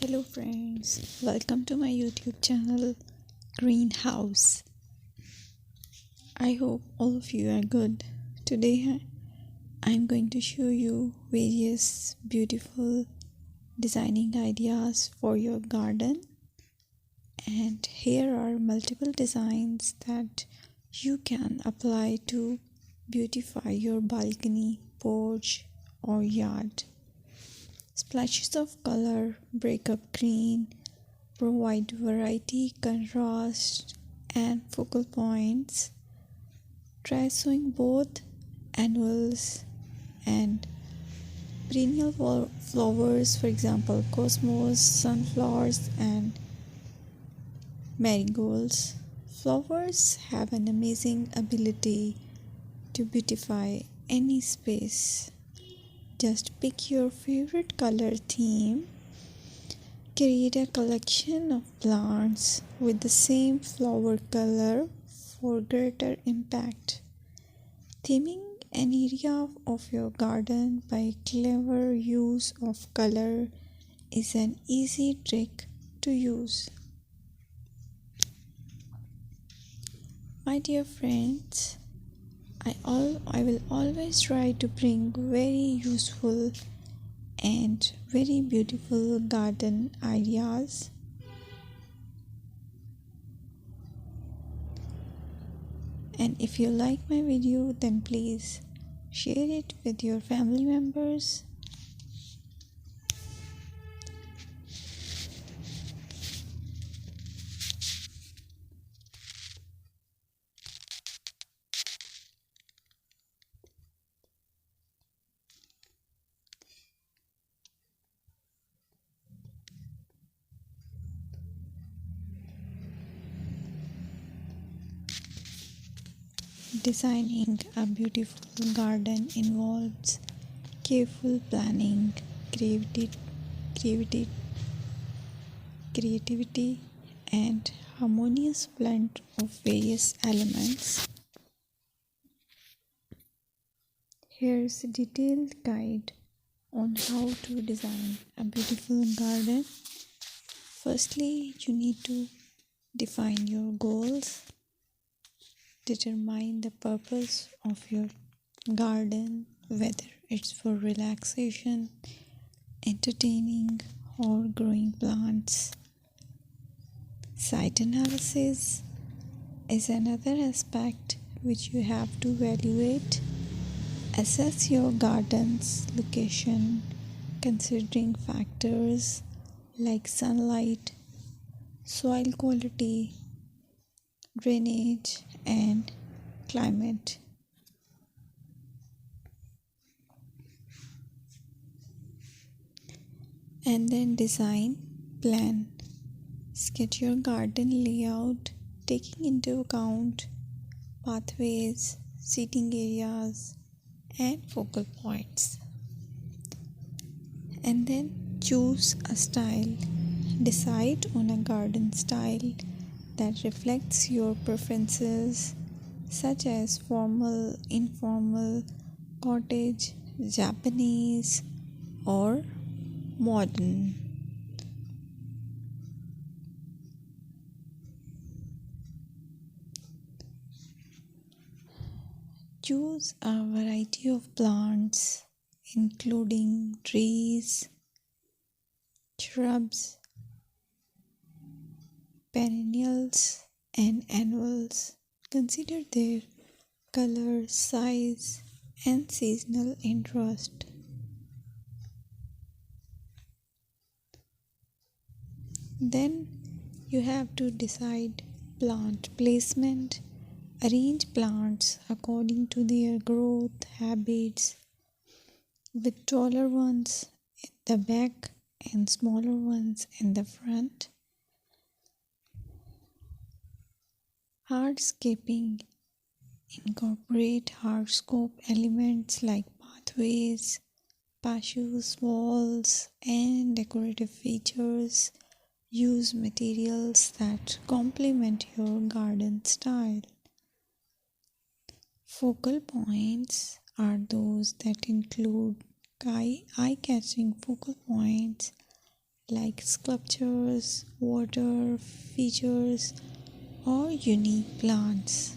Hello friends, welcome to my YouTube channel Greenhouse. I hope all of you are good. Today I'm going to show you various beautiful designing ideas for your garden, and here are multiple designs that you can apply to beautify your balcony, porch or yard. Splashes of color break up green, provide variety, contrast, and focal points. Try sowing both annuals and perennial flowers, for example, cosmos, sunflowers, and marigolds. Flowers have an amazing ability to beautify any space. Just pick your favorite color theme. Create a collection of plants with the same flower color for greater impact. Theming an area of your garden by clever use of color is an easy trick to use. My dear friends, I will always try to bring very useful and very beautiful garden ideas. And if you like my video, then please share it with your family members. Designing a beautiful garden involves careful planning, creativity, creativity, and harmonious blend of various elements. Here's a detailed guide on how to design a beautiful garden. Firstly, you need to define your goals. Determine the purpose of your garden, whether it's for relaxation, entertaining, or growing plants. Site analysis is another aspect which you have to evaluate. Assess your garden's location, considering factors like sunlight, soil quality, drainage, and climate. And then design plan. Sketch your garden layout, taking into account pathways, seating areas, and focal points. And then choose a style. Decide on a garden style that reflects your preferences, such as formal, informal, cottage, Japanese, or modern. Choose a variety of plants, including trees, shrubs, perennials, and annuals. Consider their color, size, and seasonal interest. Then you have to decide plant placement. Arrange plants according to their growth habits, with taller ones in the back and smaller ones in the front. Hardscaping. Incorporate hardscape elements like pathways, patios, walls, and decorative features. Use materials that complement your garden style. Focal points are those that include eye-catching focal points like sculptures, water features, or unique plants.